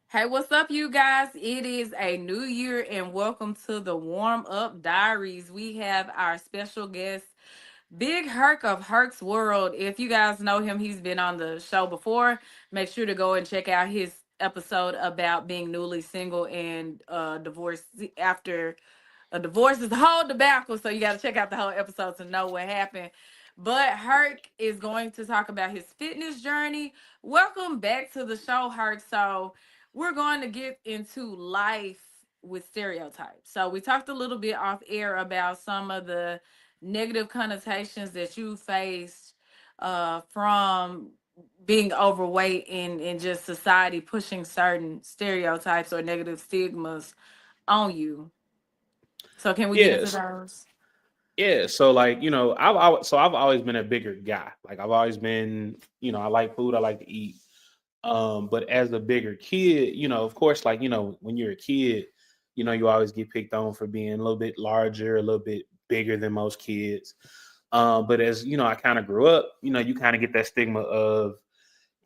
Hey, what's up, you guys? It is a new year, and welcome to the Warm Up Diaries. We have our special guest, Big Herc of Herc's World. If you guys know him, he's been on the show before. Make sure to go and check out his episode about being newly single and divorced after a divorce is a whole debacle, so you got to check out the whole episode to know what happened. But Herc is going to talk about his fitness journey. Welcome back to the show, Herc. So we're going to get into life with stereotypes. So we talked a little bit off air about some of the negative connotations that you faced from being overweight and just society pushing certain stereotypes or negative stigmas on you. So can we get into Yes. those? Yeah. So like, I've always been a bigger guy. Like I've always been, I like food, I like to eat. But as a bigger kid, of course, like, when you're a kid, you always get picked on for being a little bit larger, a little bit bigger than most kids. But as I kind of grew up, you kind of get that stigma of,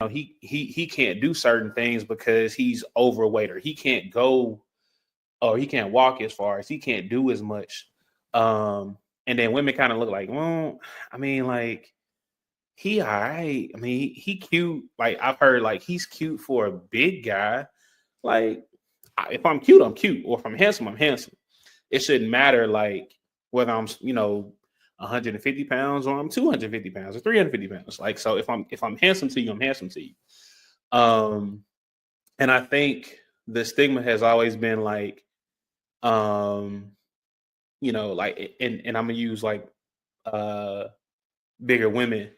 he can't do certain things because he's overweight, or he can't go, or he can't walk as far as, he can't do as much. And then women kind of look like, well, I mean, like, he all right. I mean, he cute. Like, I've heard like he's cute for a big guy. Like, if I'm cute, I'm cute, or if I'm handsome, I'm handsome. It shouldn't matter like whether I'm 150 pounds, or I'm 250 pounds, or 350 pounds. Like, so if I'm handsome to you, I'm handsome to you. Um, and I think the stigma has always been like, um, like, and I'm gonna use like uh bigger women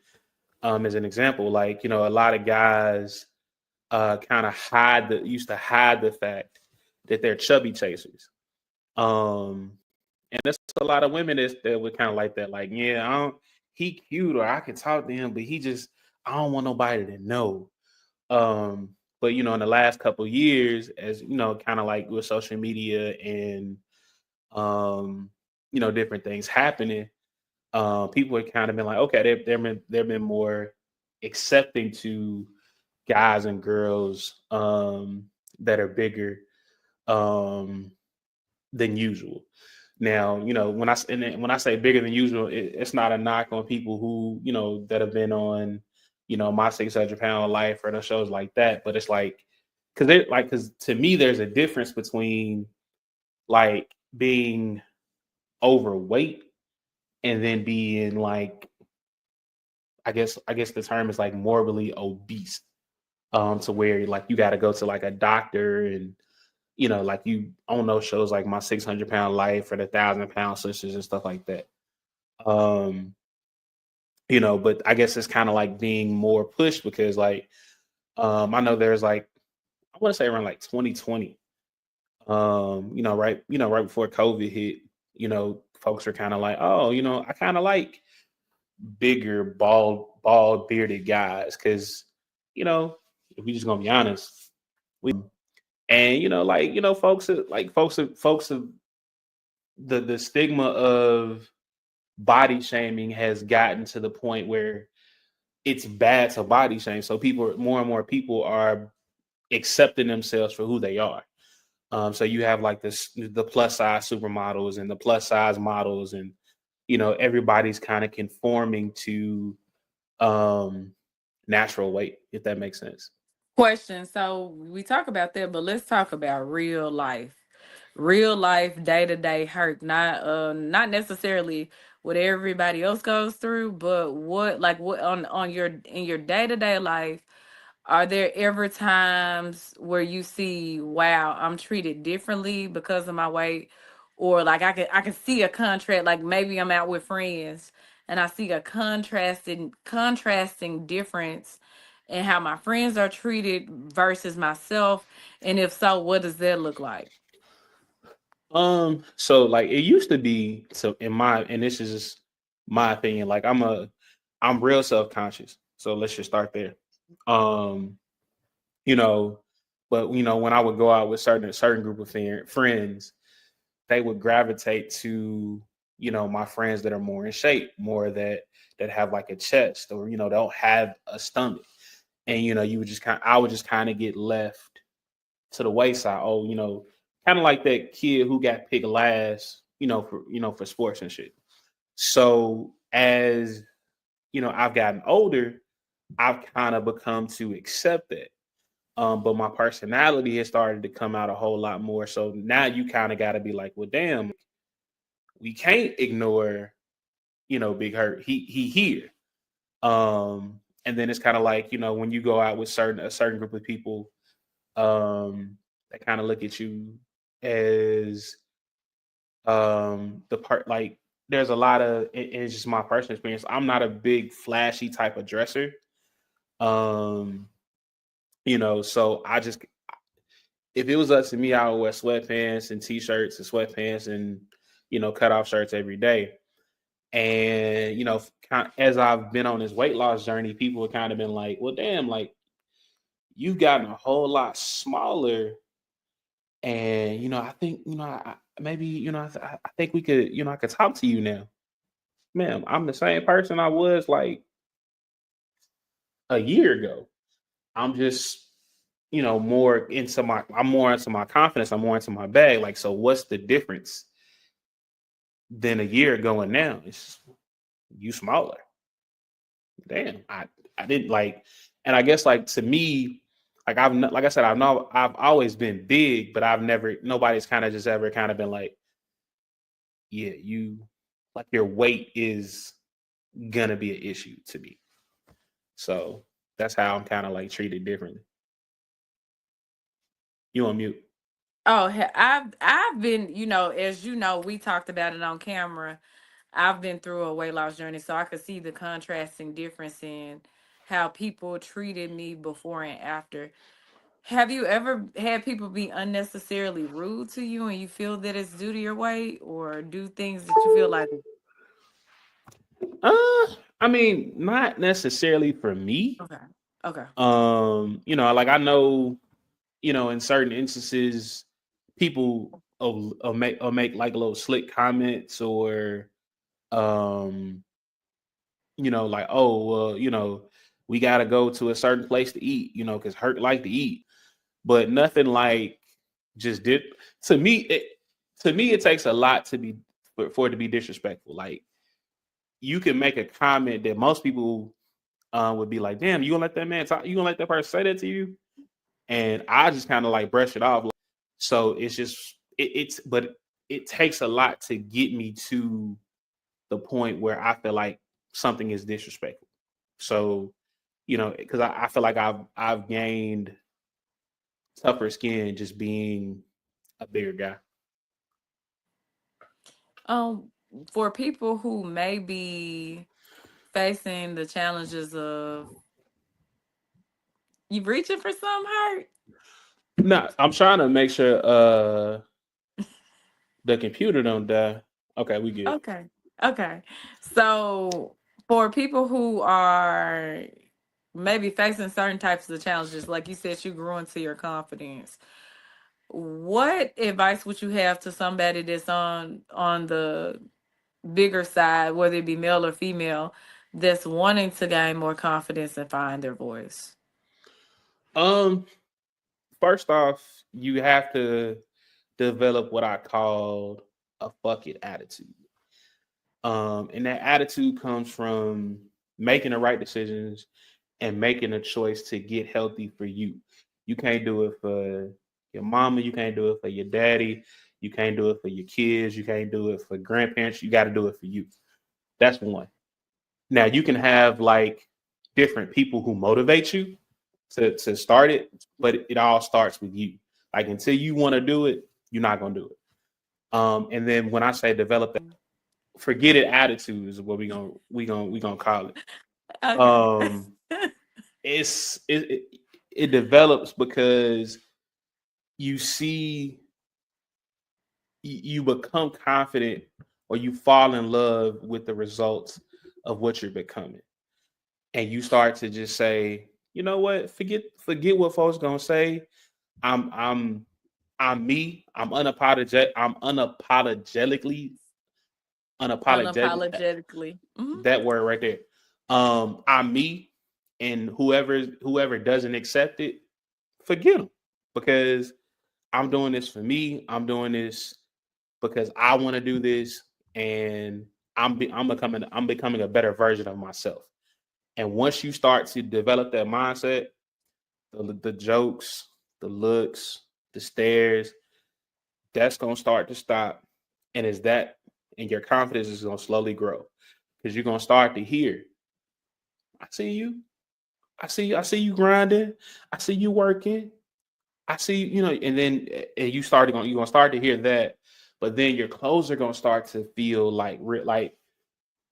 as an example. Like, a lot of guys kind of used to hide the fact that they're chubby chasers. Um and there's a lot of women that would kind of like that, like, yeah, he cute, or I can talk to him, but I don't want nobody to know. But in the last couple years, as kind of like with social media and um, different things happening, people have kind of been like, okay, they've been more accepting to guys and girls that are bigger um, than usual. Now, when I say bigger than usual, it's not a knock on people who that have been on my 600 pound life or the shows like that, but it's like, because to me there's a difference between like being overweight and then being like, I guess the term is like morbidly obese, to where like you got to go to like a doctor, and like you on those shows like My 600 Pound Life or the 1,000 Pound Sisters and stuff like that. um but I guess it's kind of like being more pushed because like, I know there's like, I want to say around like 2020, right before COVID hit, folks are kind of like, oh, I kind of like bigger, bald bearded guys, because if we just gonna be honest, we and folks of the stigma of body shaming has gotten to the point where it's bad to body shame. So more and more people are accepting themselves for who they are. So you have like the plus size supermodels and the plus size models, and everybody's kind of conforming to um natural weight, if that makes sense. Question. So we talk about that, but let's talk about real life, day to day hurt. Not necessarily what everybody else goes through, but what on your in your day to day life. Are there ever times where you see, wow, I'm treated differently because of my weight? Or like I can see a contrast, like maybe I'm out with friends and I see a contrasting difference in how my friends are treated versus myself. And if so, what does that look like? So like it used to be, so and this is just my opinion, like I'm real self-conscious. So let's just start there. Um, you know, but when I would go out with certain group of friends, they would gravitate to, my friends that are more in shape, more that have like a chest, or don't have a stomach. And you would just I would just kind of get left to the wayside. Oh, kind of like that kid who got picked last, for sports and shit. So as I've gotten older, I've kind of become to accept that. But my personality has started to come out a whole lot more. So now you kind of got to be like, well, damn, we can't ignore, Big Hurt. He here. And then it's kind of like, when you go out with a certain group of people, that kind of look at you as the part, like there's a lot of it's just my personal experience. I'm not a big flashy type of dresser. Um, so I just, if it was up to me, I would wear sweatpants and t-shirts and sweatpants and cut off shirts every day. And as I've been on this weight loss journey, people have kind of been like, well, damn, like you've gotten a whole lot smaller. And I think maybe I think we could, I could talk to you now, ma'am. I'm the same person I was like a year ago. I'm just I'm more into my confidence. I'm more into my bag. Like, so what's the difference than a year ago and now? It's you smaller. Damn, I didn't like, and I guess like to me, like like I said, I've always been big, but I've never nobody's kind of just ever kind of been like, yeah, you like your weight is gonna be an issue to me. So that's how I'm kind of like treated differently. You on mute? Oh, I've been, as you know, we talked about it on camera. I've been through a weight loss journey, so I could see the contrasting difference in how people treated me before and after. Have you ever had people be unnecessarily rude to you and you feel that it's due to your weight, or do things that you feel like, I mean, not necessarily for me. okay, okay, Like I know, in certain instances, people will make like little slick comments or um, like, oh well, we gotta go to a certain place to eat, because Hurt like to eat. But nothing like just did to me it takes a lot to be for it to be disrespectful. Like you can make a comment that most people would be like, damn, you gonna let that man talk, you gonna let that person say that to you? And I just kind of like brush it off. So it's just but it takes a lot to get me to the point where I feel like something is disrespectful. So, because I feel like I've gained tougher skin just being a bigger guy. um, for people who may be facing the challenges of you reaching for some hurt. No, I'm trying to make sure the computer don't die. Okay, we good. Okay. Okay. So for people who are maybe facing certain types of challenges, like you said, you grew into your confidence. What advice would you have to somebody that's on the bigger side, whether it be male or female, that's wanting to gain more confidence and find their voice? Um, First off, you have to develop what I call a fuck it attitude. And that attitude comes from making the right decisions and making a choice to get healthy for you. You can't do it for your mama, you can't do it for your daddy, you can't do it for your kids, you can't do it for grandparents, you got to do it for you. That's one. Now you can have like different people who motivate you to start it, but it all starts with you. Like until you want to do it, you're not gonna do it. And then when I say develop that forget it attitude is what we gonna call it. Okay. Um, it develops because you see you become confident or you fall in love with the results of what you're becoming, and you start to just say, you know what, forget what folks gonna say. I'm I'm I'm me. I'm unapologetic. Unapologetically. Hmm. That word right there. I'm me, and whoever doesn't accept it, forget them, because I'm doing this for me. I'm doing this because I want to do this, and I'm becoming a better version of myself. And once you start to develop that mindset, the jokes, the looks, the stares, that's gonna start to stop, and is that, and your confidence is gonna slowly grow because you're gonna start to hear, I see you, I see you grinding, I see you working, I see, and then and you're gonna start to hear that, but then your clothes are gonna start to feel like like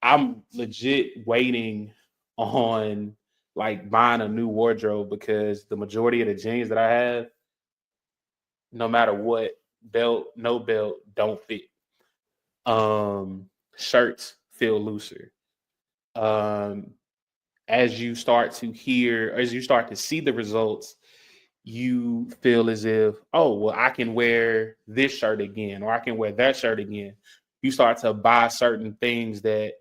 I'm legit waiting on like buying a new wardrobe because the majority of the jeans that I have, no matter what, belt, no belt, don't fit. Shirts feel looser. Um, as you start to hear, as you start to see the results, you feel as if, oh, well, I can wear this shirt again, or I can wear that shirt again. You start to buy certain things that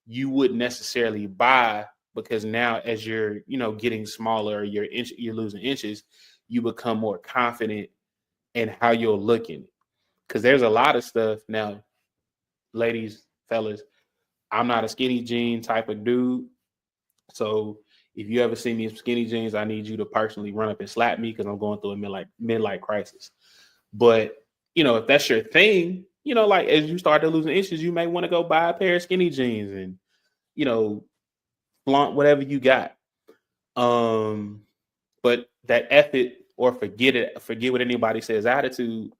you wouldn't necessarily buy because now, as you're, getting smaller, you're losing inches, you become more confident in how you're looking. Because there's a lot of stuff now, ladies, fellas. I'm not a skinny jean type of dude. So if you ever see me in skinny jeans, I need you to personally run up and slap me because I'm going through a midlife crisis. But if that's your thing, like as you start to losing inches, you may want to go buy a pair of skinny jeans and you know flaunt whatever you got. Um, but that effort or forget what anybody says attitude,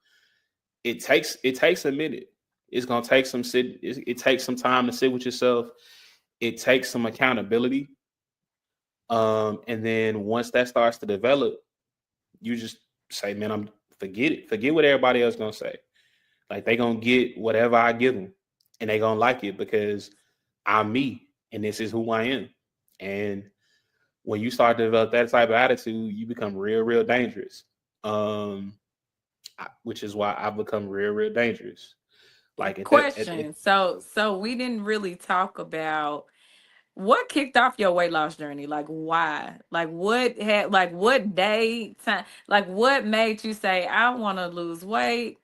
it takes a minute. It's gonna take it takes some time to sit with yourself. It takes some accountability. And then once that starts to develop, you just say, man, I'm forget it. Forget what everybody else gonna say. Like they gonna get whatever I give them, and they gonna like it because I'm me, and this is who I am. And when you start to develop that type of attitude, you become real, real dangerous. Um, which is why I've become real, real dangerous. Like Question. So we didn't really talk about what kicked off your weight loss journey. Like why? Like what day time, like what made you say I want to lose weight?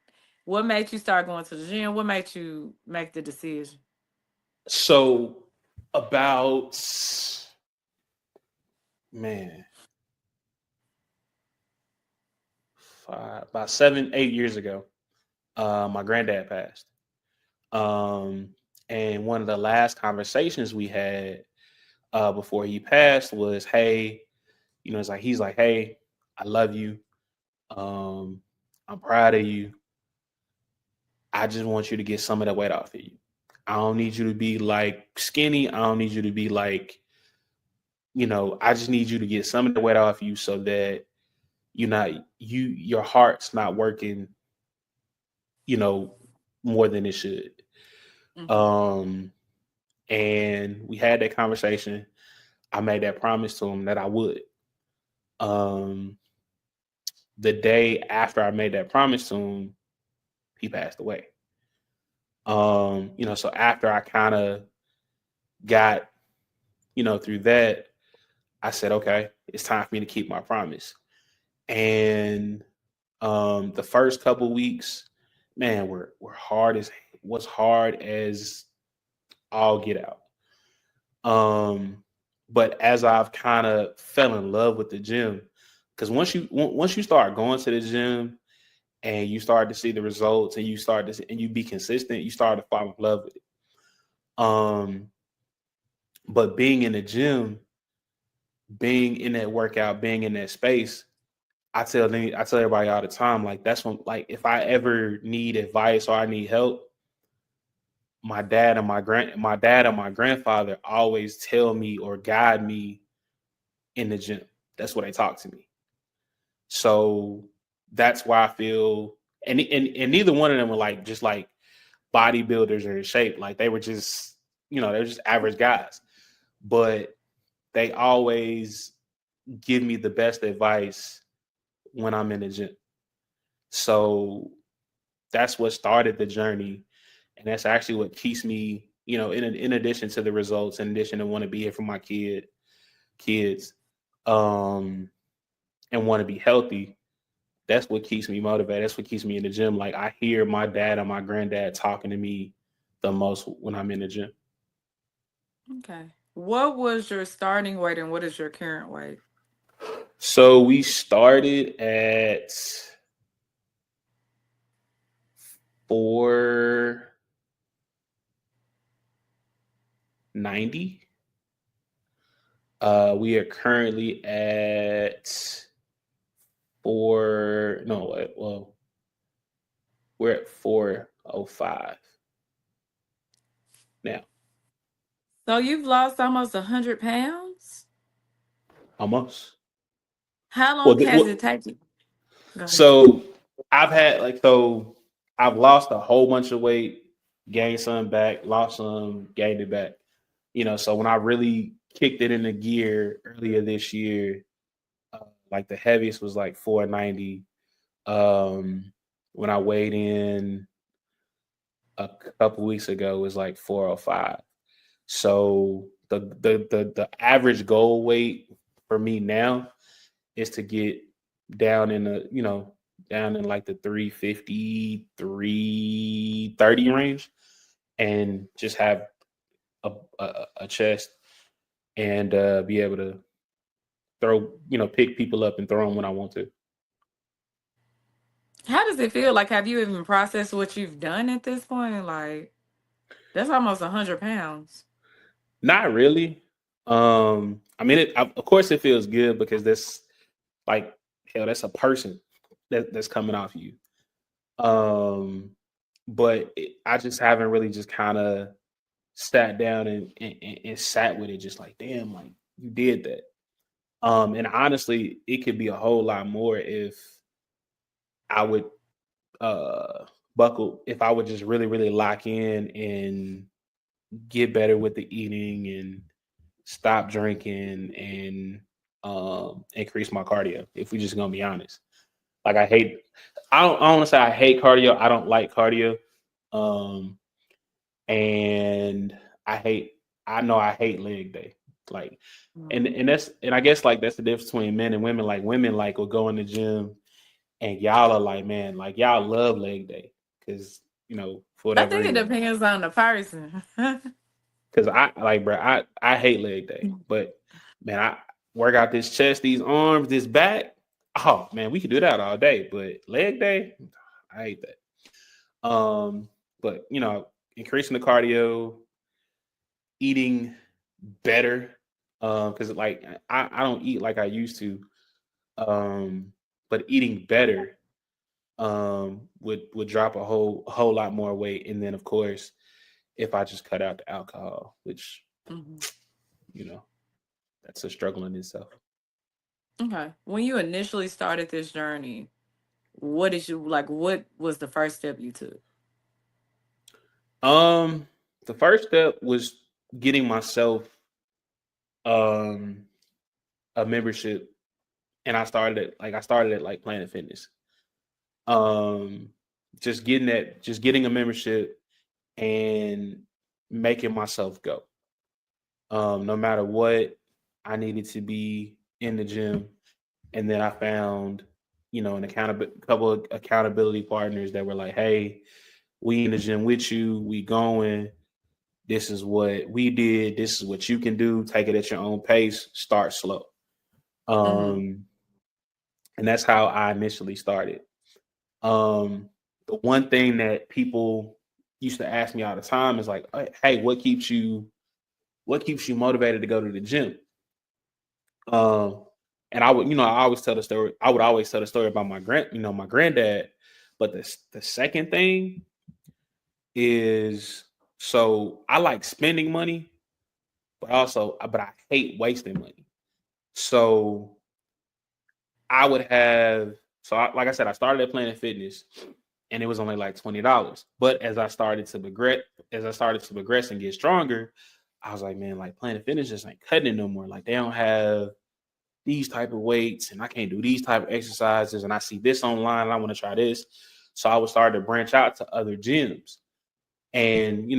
What made you start going to the gym? What made you make the decision? so about man about 7, 8 years ago, my granddad passed. Um, and one of the last conversations we had before he passed was, "Hey, it's like he's like, hey, I love you. Um, I'm proud of you. I just want you to get some of that weight off of you. I don't need you to be like skinny. I don't need you to be like, I just need you to get some of the weight off you so that you're not your heart's not working, you know, more than it should." Hmm. Um, and we had that conversation. I made that promise to him that I would. Um, the day after I made that promise to him, he passed away. So after I kind of got, through that, I said, okay, it's time for me to keep my promise. And the first couple weeks, man, were hard as was hard as all get out. Um, but as I've kind of fell in love with the gym, because once you start going to the gym and you start to see the results and and you be consistent, you start to fall in love with it. Um, but being in the gym, being in that workout, being in that space, I tell everybody all the time, like that's when, like if I ever need advice or I need help, my dad and my grandfather always tell me or guide me in the gym. That's where they talk to me. So that's why I feel, and neither one of them were like just like bodybuilders or in shape. Like they were just, they were just average guys. But they always give me the best advice when I'm in the gym. So that's what started the journey. And that's actually what keeps me, in addition to the results, in addition to want to be here for my kids, um, and want to be healthy. that's what keeps me motivated. That's what keeps me in the gym. Like I hear my dad and my granddad talking to me the most when I'm in the gym. Okay. What was your starting weight and what is your current weight? So we started at 490. We are currently at four. No, well, we're at 405 now, So you've lost almost 100 pounds? almost. How Well, long has it taken? Go ahead. so I've had I've lost a whole bunch of weight, gained some back, lost some, gained it back. So when I really kicked it into gear earlier this year, uh, like the heaviest was like 490. Um, when I weighed in a couple weeks ago, it was like 405. So the average goal weight for me now is to get down in down in like the 350, 330 range, and just have a chest, and be able to pick people up and throw them when I want to. How does it feel? Like, have you even processed what you've done at this point? Like, that's almost 100 pounds. Not really. I mean, of course it feels good because like hell, that's a person that's coming off you. Um, but I just haven't really just kind of sat down and sat with it, just like, damn, like you did that. And honestly, it could be a whole lot more if I would buckle, if I would just really, really lock in and get better with the eating and stop drinking and increase my cardio. If we just gonna be honest, like I don't want to say I hate cardio. I don't like cardio. Um, and I hate. I know I hate leg day. Like, Mhm. and I guess like that's the difference between men and women. Like women like will go in the gym, and y'all are like, man, like y'all love leg day because for I whatever think it reason. depends on the person. Because I like, bro, I hate leg day, but man, I work out this chest, these arms, this back. Oh man, we could do that all day, but leg day, I hate that. But increasing the cardio, eating better, because like I don't eat like I used to, but eating better would drop a whole lot more weight, and then of course if I just cut out the alcohol, which Mhm. you know that's a struggle in itself. Okay. When you initially started this journey, what did you like? What was the first step you took? Um, the first step was getting myself um a membership, and I started at like Planet Fitness. Um, just getting a membership and making myself go. No matter what, I needed to be in the gym, and then I found an couple of accountability partners that were like, "Hey, we in the gym with you. We going. This is what we did. This is what you can do. Take it at your own pace. Start slow." Mm-hmm. Um, and that's how I initially started. Um, the one thing that people used to ask me all the time is like, "Hey, what keeps you motivated to go to the gym?" Um, and I always tell the story. I would always tell the story about my granddad. But the second thing is, so I like spending money, but I hate wasting money. So I would have, like I said, I started at Planet Fitness, and it was only like $20. But as I started to progress and get stronger, I was like, man, like Planet Fitness just ain't cutting it no more. Like they don't have these type of weights, and I can't do these type of exercises, and I see this online, and I want to try this. So I would start to branch out to other gyms, and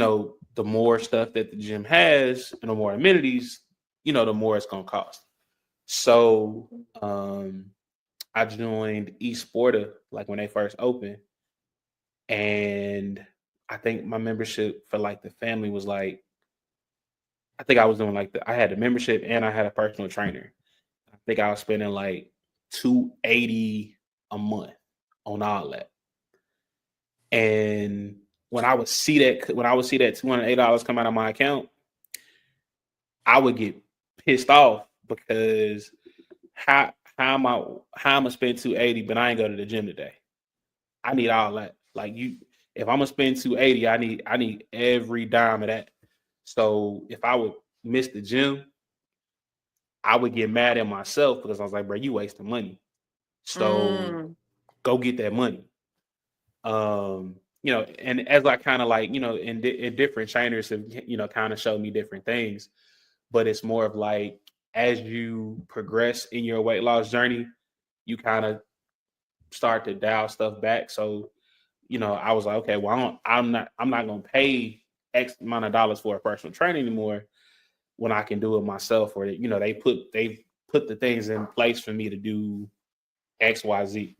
the more stuff that the gym has and the more amenities, the more it's gonna cost. So I joined Esporta like when they first opened, and I think my membership for like the family was like, I think I was doing like I had the membership and I had a personal trainer. I think I was spending like 280 a month on all that. And when I would see that $208 come out of my account, I would get pissed off because how am how am I spend 280 but I ain't go to the gym today? I need all that. Like you, if I'm gonna spend 280, I need every dime of that. So if I would miss the gym, I would get mad at myself because I was like, bro, you wasting money. So Mm. go get that money. And as I kind of like, in different trainers have, kind of showed me different things, but it's more of like as you progress in your weight loss journey, you kind of start to dial stuff back. So, I was like, okay, well, I'm not gonna pay X amount of dollars for a personal trainer anymore when I can do it myself. Or they put the things in place for me to do X, Y, Z.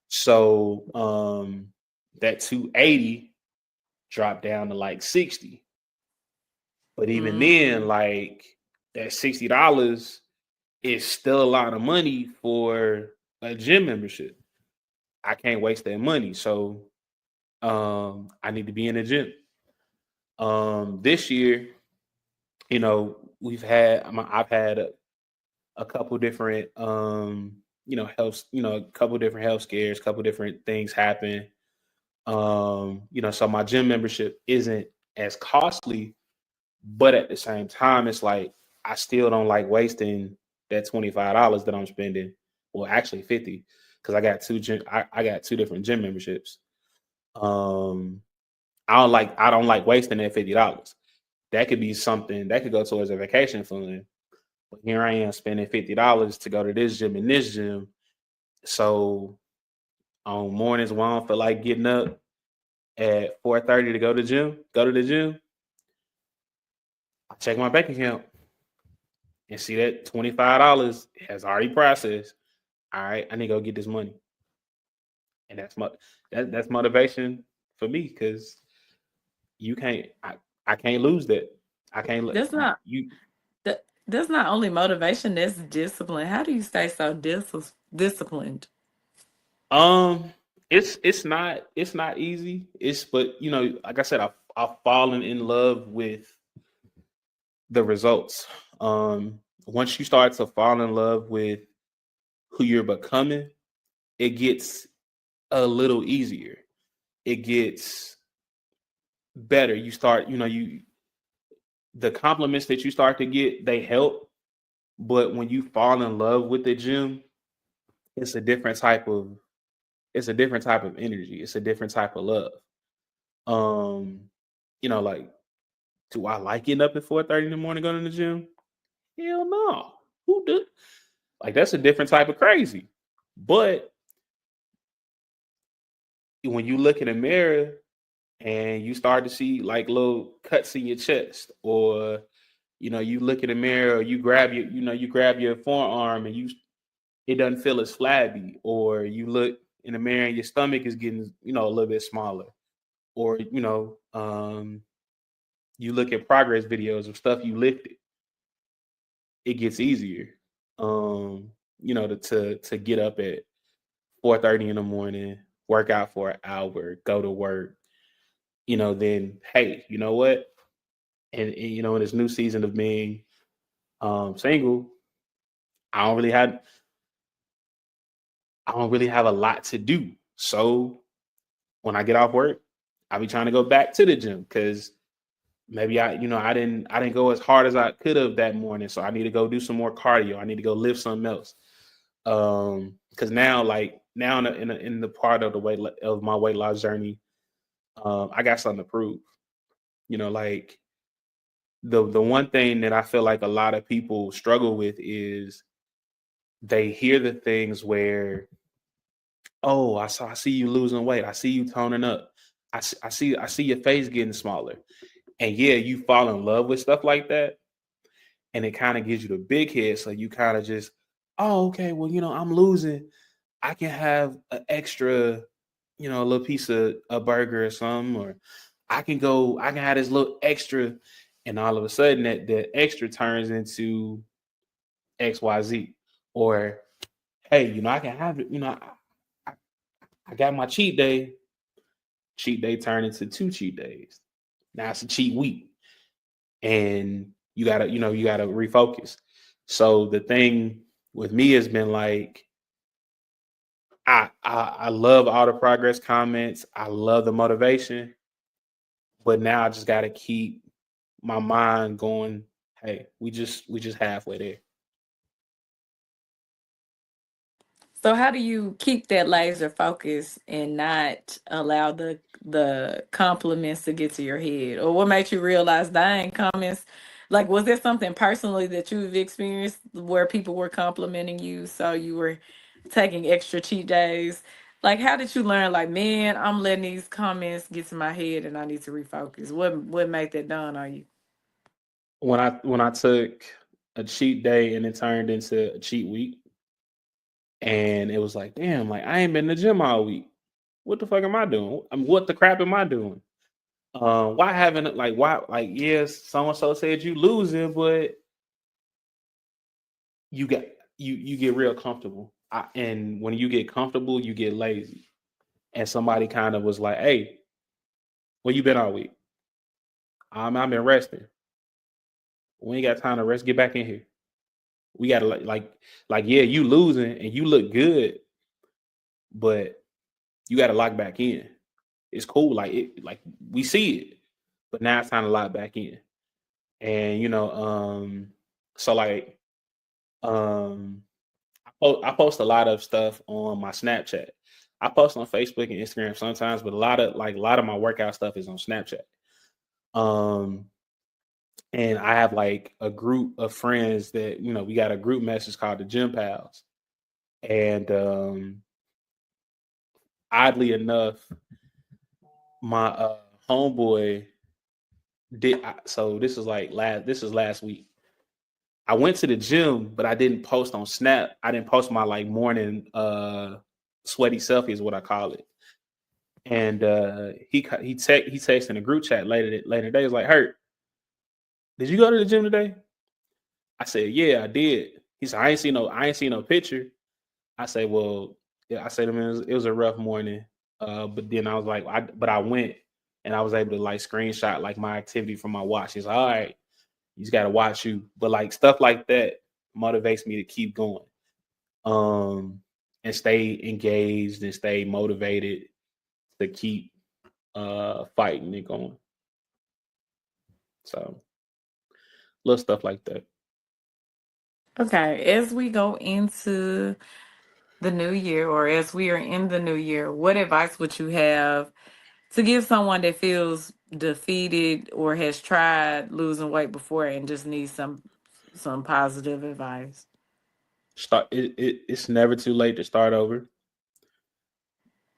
So that 280 dropped down to like 60. But even then, Mm. like that $60 is still a lot of money for a gym membership. I can't waste that money. So I need to be in the gym. This year, I've had a couple different a couple different health scares, couple different things happen. So my gym membership isn't as costly, but at the same time, it's like I still don't like wasting that $25 that I'm spending. Well, actually 50, because I got two different gym memberships. Um, I don't like wasting that $50. That could be something that could go towards a vacation fund. But here I am spending $50 to go to this gym and this gym. So on mornings when I don't feel like getting up at 4:30 to go to the gym, I check my bank account and see that $25 has already processed. All right, I need to go get this money, and that's motivation for me because you can't. I can't lose that. I can't let That's not you. that's not only motivation, that's discipline. How do you stay so disciplined? Um, it's not easy. But like I said, I've fallen in love with the results. Once you start to fall in love with who you're becoming, it gets a little easier. It gets better. You start, you the compliments that you start to get, they help. But when you fall in love with the gym, it's a different type of it's a different type of energy. It's a different type of love. Um, like, do I like getting up at 4:30 in the morning going to the gym? Hell no. Who do? Like that's a different type of crazy. But when you look in the mirror and you start to see like little cuts in your chest, or you look in the mirror, or you grab your forearm and it doesn't feel as flabby, or you look in the mirror and your stomach is getting a little bit smaller, or you look at progress videos of stuff you lifted, it gets easier. To get up at 4:30 in the morning, work out for an hour, go to work, then hey, you know what? And in this new season of being single, I don't really have I don't really have a lot to do. So when I get off work, I'll be trying to go back to the gym because maybe I didn't go as hard as I could have that morning. So I need to go do some more cardio. I need to go lift something else. Because now, like now in the part of of my weight loss journey, I got something to prove. Like the one thing that I feel like a lot of people struggle with is they hear the things where, oh, I see you losing weight, I see you toning up, I see your face getting smaller, and yeah, you fall in love with stuff like that, and it kind of gives you the big head, so you kind of just, oh, okay, well, I'm losing. I can have an extra, a little piece of a burger or something, or I can have this little extra, and all of a sudden that extra turns into XYZ. Or hey, I can have it, I, I got my cheat day turned into two cheat days. Now it's a cheat week. And you gotta refocus. So the thing with me has been like I love all the progress comments. I love the motivation, but now I just gotta keep my mind going. Hey, we just halfway there. So how do you keep that laser focus and not allow the compliments to get to your head? Or what makes you realize dang comments, like was there something personally that you've experienced where people were complimenting you so you were taking extra cheat days? Like how did you learn like man, I'm letting these comments get to my head and I need to refocus? What made that dawn on you? When I took a cheat day and it turned into a cheat week, and it was like, damn, like I ain't been to the gym all week. What the fuck am I doing? I mean, what the crap am I doing? Why haven't like why like yes, so and so said you losing, but you got you get real comfortable. And when you get comfortable, you get lazy. And somebody kind of was like, "Hey, where you been all week? I've been resting. We ain't got time to rest. Get back in here. We gotta like yeah, you losing and you look good, but you gotta lock back in. It's cool, like we see it, but now it's time to lock back in. And so like um I post a lot of stuff on my Snapchat. I post on Facebook and Instagram sometimes, but a lot of my workout stuff is on Snapchat. Um, and I have like a group of friends that we got a group message called the Gym Pals, and oddly enough, my homeboy did. So this is like last. This is last week. I went to the gym, but I didn't post on Snap. I didn't post my like morning sweaty selfie is what I call it. And he texted in a group chat later today. He was like, "Hurt, did you go to the gym today?" I said, "Yeah, I did." He said, I ain't seen no picture." I say, "Well, yeah." I said, it was a rough morning." But then I was like, but I went and I was able to like screenshot like my activity from my watch. He's like, "All right, you just gotta watch you." But like stuff like that motivates me to keep going, um, and stay engaged and stay motivated to keep fighting and going. So little stuff like that. Okay, as we go into the new year or as we are in the new year, what advice would you have to give someone that feels defeated or has tried losing weight before and just needs some positive advice? It's never too late to start over.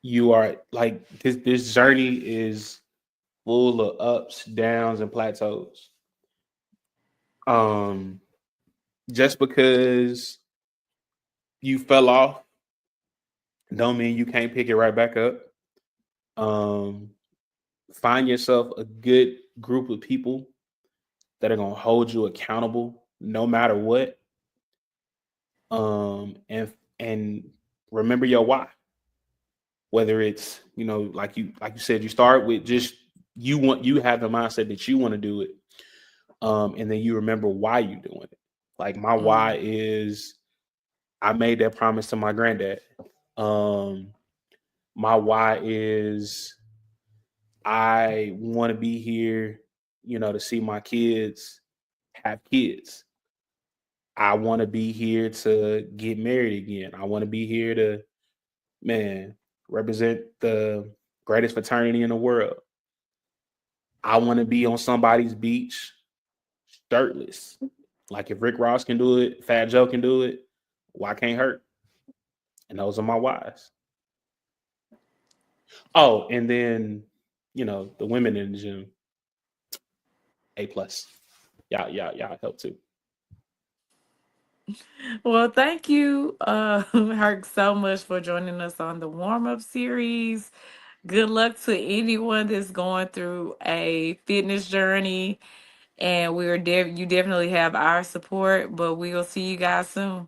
You are like this journey is full of ups, downs, and plateaus. Um, just because you fell off don't mean you can't pick it right back up. Um, find yourself a good group of people that are gonna hold you accountable no matter what. And remember your why. Whether it's like you said, you start with just you have the mindset that you want to do it, and then you remember why you're doing it. Like my why Mm. is I made that promise to my granddad. Um, my why is I want to be here, to see my kids have kids. I want to be here to get married again. I want to be here to, man, represent the greatest fraternity in the world. I want to be on somebody's beach shirtless. Like if Rick Ross can do it, Fat Joe can do it, why can't Hurt? And those are my whys. Oh, and then the women in the gym, A plus. Y'all help too. Well, thank you, Herc, so much for joining us on the warm up series. Good luck to anyone that's going through a fitness journey, and you definitely have our support. But we will see you guys soon.